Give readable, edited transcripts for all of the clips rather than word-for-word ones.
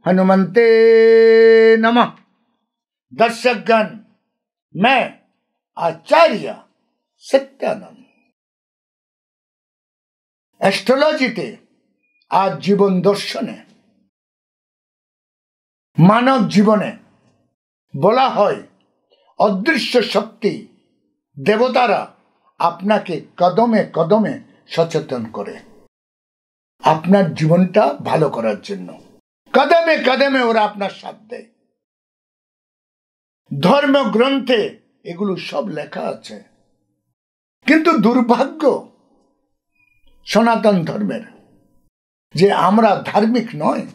हनुमंते नमः। दर्शकगण, मैं आचार्य सत्यानंद एस्ट्रोलॉजीते आज जीवन दर्शने मानव जीवने বলা হয় অদৃশ্য শক্তি দেবতারা আপনাকে কদমে কদমে সচেতন করে আপনার জীবনটা ভালো করার জন্য। কদমে কদমে ওরা আপনার সাথ দেয়। ধর্মগ্রন্থে এগুলো সব লেখা আছে, কিন্তু দুর্ভাগ্য সনাতন ধর্মের যে আমরা ধার্মিক নয়।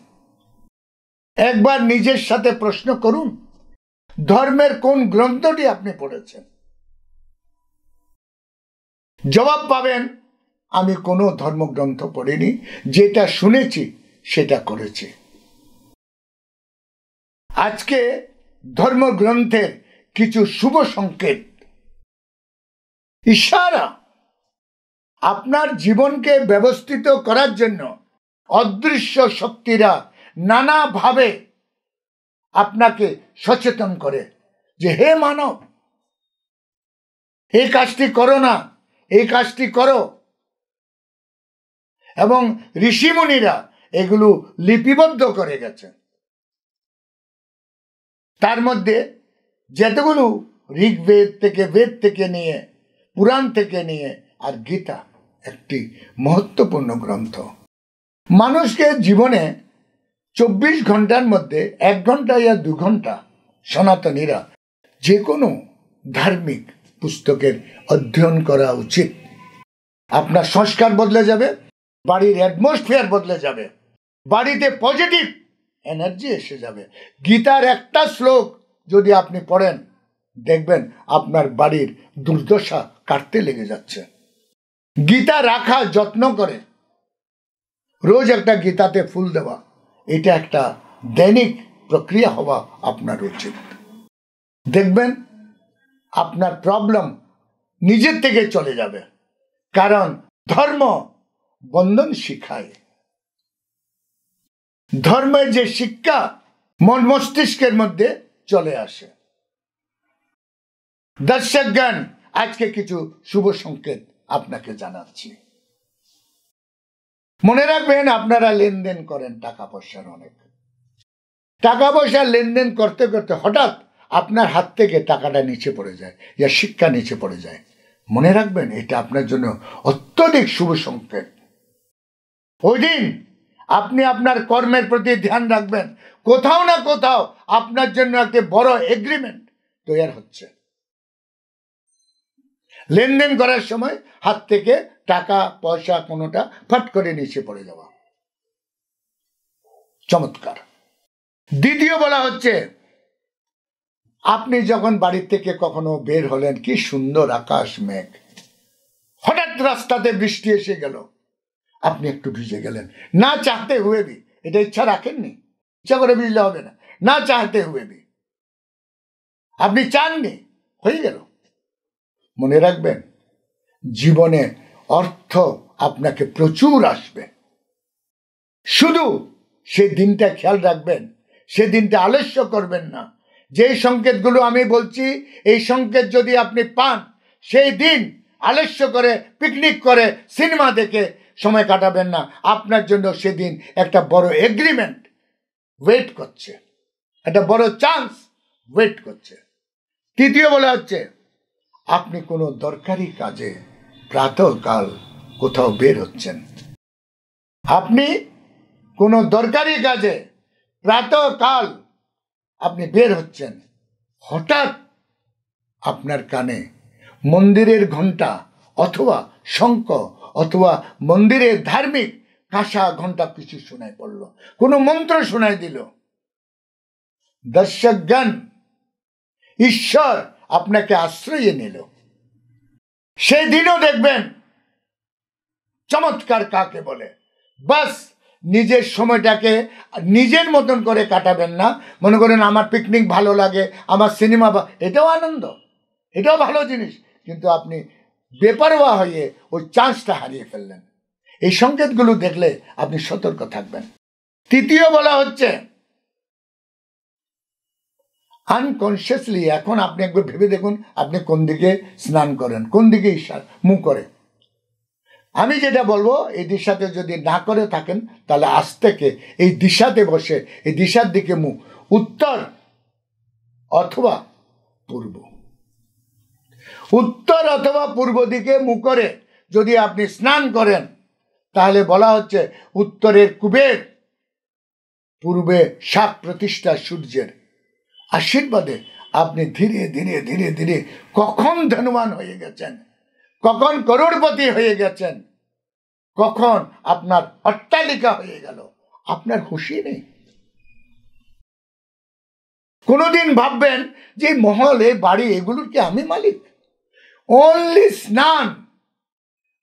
একবার নিজের সাথে প্রশ্ন করুন, ধর্মের কোন গ্রন্থটি আপনি পড়েছেন? জবাব পাবেন, আমি কোনো ধর্মগ্রন্থ পড়িনি, যেটা শুনেছি সেটা করেছি। আজকে ধর্মগ্রন্থের কিছু শুভ সংকেত, ইশারা আপনার জীবনকে ব্যবস্থিত করার জন্য অদৃশ্য শক্তিরা নানাভাবে আপনাকে সচেতন করে যে হে মানব, এই কাজটি করো না, এই কাজটি করো। এবং ঋষিমুনিরা এগুলো লিপিবদ্ধ করে গেছে। তার মধ্যে যতগুলো ঋগ্বেদ থেকে, বেদ থেকে নিয়ে, পুরাণ থেকে নিয়ে আর গীতা একটি মহত্বপূর্ণ গ্রন্থ। মানুষকে জীবনে 24 ঘন্টার মধ্যে 1 ঘন্টা या 2 ঘন্টা সনাতনীরা যে কোনো ধার্মিক পুস্তকের অধ্যয়ন করা উচিত। আপনার সংস্কার বদলে যাবে, বাড়ির অ্যাটমসফিয়ার বদলে যাবে, বাড়িতে পজিটিভ এনার্জি এসে যাবে। গীতার একটা শ্লোক যদি আপনি পড়েন, দেখবেন আপনার বাড়ির দুর্দশা কাটতে লেগে যাচ্ছে। গীতা রাখা, যত্ন করে রোজ একটা গীতাতে ফুল দেওয়া, এটা একটা দৈনিক প্রক্রিয়া হওয়া আপনার উচিত। দেখবেন আপনার প্রবলেম নিজের থেকে চলে যাবে, কারণ ধর্ম বন্ধন শিখায়। ধর্মের যে শিক্ষা মন মস্তিষ্কের মধ্যে চলে আসে। দর্শকগণ, আজকে কিছু শুভ সংকেত আপনাকে জানাচ্ছি। মনে রাখবেন, আপনারা লেনদেন করেন টাকা পয়সার অনেক। টাকা পয়সা লেনদেন করতে করতে হঠাৎ আপনার হাত থেকে টাকাটা নিচে পড়ে যায়, या শিক্ষা নিচে পড়ে যায়। মনে রাখবেন, এটা আপনার জন্য অত্যধিক শুভ সংকেত। ওই দিন আপনি আপনার কর্মের প্রতি ধ্যান রাখবেন। কোথাও না কোথাও আপনার জন্য একটা বড় এগ্রিমেন্ট তৈরি হচ্ছে। লেনদেন করার সময় হাত থেকে টাকা পয়সা কোনোটা ফট করে নিচে পড়ে যাওয়া চমৎকার। দ্বিতীয় বলা হচ্ছে, আপনি যখন বাড়ি থেকে কখনো বের হলেন, কি সুন্দর আকাশ মেঘ, হঠাৎ রাস্তাতে বৃষ্টি এসে গেল, আপনি একটু ভিজে গেলেন, না চাহতে হুয়ে ভি। এটা ইচ্ছা রাখেননি, ইচ্ছা করে ভিজলে হবে না, না চাহতে হুয়ে ভি আপনি চাননি, হয়ে গেল। মনে রাখবেন, জীবনে অর্থ আপনাকে প্রচুর আসবে। শুধু সে দিনটা খেয়াল রাখবেন, সে দিনটা আলস্য করবেন না। যেই সংকেতগুলো আমি বলছি, এই সংকেত যদি আপনি পান, সেই দিন আলস্য করে, পিকনিক করে, সিনেমা দেখে সময় কাটাবেন না। আপনার জন্য সেদিন একটা বড় এগ্রিমেন্ট ওয়েট করছে, একটা বড় চান্স ওয়েট করছে। তৃতীয় বলা হচ্ছে, আপনি কোনো দরকারি কাজে প্রাতঃকাল কোথাও বের হচ্ছেন। আপনি কোনো দরকারি কাজে প্রাতঃকাল আপনি বের হচ্ছেন, হঠাৎ আপনার কানে মন্দিরের ঘন্টা অথবা শঙ্খ অথবা মন্দিরের ধার্মিক কাঁসা ঘন্টা কিছু শোনায় পড়ল, কোনো মন্ত্র শোনায় দিল। দর্শকগণ, ঈশ্বর আপনাকে আশ্রয় নিল। সেই দিনও দেখবেন চমৎকার কাকে বলে। বাস নিজের সময়টাকে নিজের মতন করে কাটাবেন না। মনে করেন আমার পিকনিক ভালো লাগে, আমার সিনেমা, এটাও আনন্দ, এটাও ভালো জিনিস, কিন্তু আপনি বেপরোয়া হয়ে ওই চান্সটা হারিয়ে ফেললেন। এই সংকেতগুলো দেখলে আপনি সতর্ক থাকবেন। তৃতীয় বলা হচ্ছে, আনকনসিয়াসলি এখন আপনি একবার ভেবে দেখুন আপনি কোন দিকে স্নান করেন, কোন দিকে মুখ করে। আমি যেটা বলবো এই দিশাতে যদি না করে থাকেন তাহলে আজ থেকে এই দিশাতে বসে এই দিশার দিকে মুখ, উত্তর অথবা পূর্ব, উত্তর অথবা পূর্ব দিকে মুখ করে যদি আপনি স্নান করেন তাহলে বলা হচ্ছে উত্তরের কুবের, পূর্বে শাক প্রতিষ্ঠা সূর্যের আশীর্বাদে আপনি ধীরে ধীরে ধীরে ধীরে কখন ধনবান হয়ে গেছেন, কখন করোড়পতি হয়ে গেছেন, কখন আপনার অট্টালিকা হয়ে গেল, আপনার খুশি নেই। কোনোদিন ভাববেন যে মহল, এই বাড়ি, এগুলোর কি আমি মালিক? অনলি স্নান,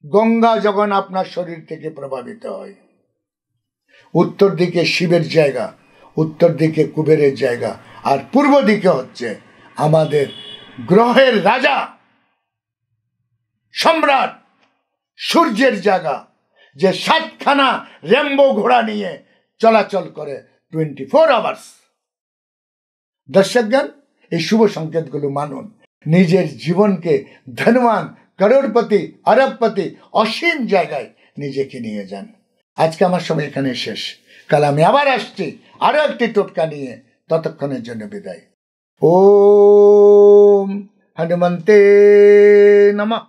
গঙ্গা যখন আপনার শরীর থেকে প্রভাবিত হয়, উত্তর দিকে শিবের জায়গা, উত্তর দিকে কুবেরের জায়গা, আর পূর্ব দিকে হচ্ছে আমাদের গ্রহের রাজা সম্রাট সূর্যের জায়গা, যে 7খানা রেম্বো ঘোড়া নিয়ে চলাচল করে 24 আওয়ার্স। দর্শকগণ, এই শুভ সংকেতগুলো মানুন, নিজের জীবনকে ধনবান, করোড়পতি, অরবপতি, অসীম জায়গায় নিজেকে নিয়ে যান। আজকে আমার সময় এখানে শেষ, কাল আমি আবার আসছি আরো একটি টোটকা নিয়ে। ততক্ষণের জন্য বিদায়। ওম হনুমন্তে নমঃ।